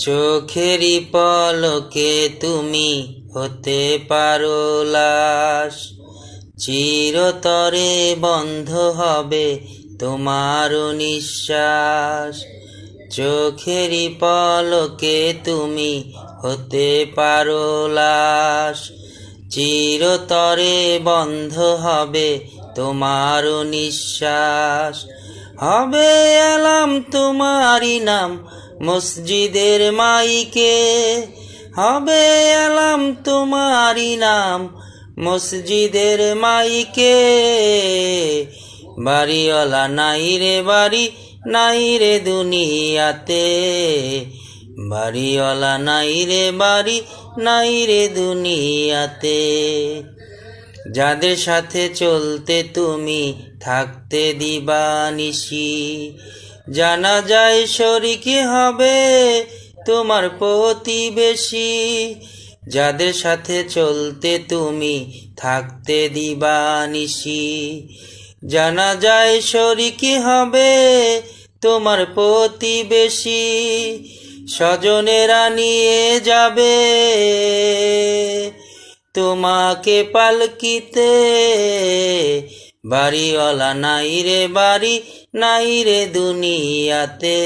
চোখেরই পলকে তুমি হতে পারো লাশ, চিরতরে বন্ধ হবে তোমারও নিঃশ্বাস। চোখেরই পলকে তুমি হতে পারো লাশ, চিরতরে বন্ধ হবে তোমারও নিঃশ্বাস। হবে এলাম তোমারই নাম মসজিদের মাইকে, হবে এলাম তোমারই নাম মসজিদের মাইকে। বাড়িওয়ালা নাই রে বাড়ি, নাই রে দুনিয়াতে, বাড়িওয়ালা নাই রে বাড়ি, নাই রে দুনিয়াতে। যাদের সাথে চলতে তুমি থাকতে দিবানিশি, জানা যায় শরিকি হবে তোমার প্রতিবেশী। যাদের সাথে চলতে তুমি থাকতে দিবানিশি, জানা যায় শরিকি হবে তোমার প্রতিবেশী। স্বজনেরা নিয়ে যাবে তোমাকে পালকিতে, বাড়িওয়ালা নাই রে বাড়ি, নাই রে দুনিয়াতে।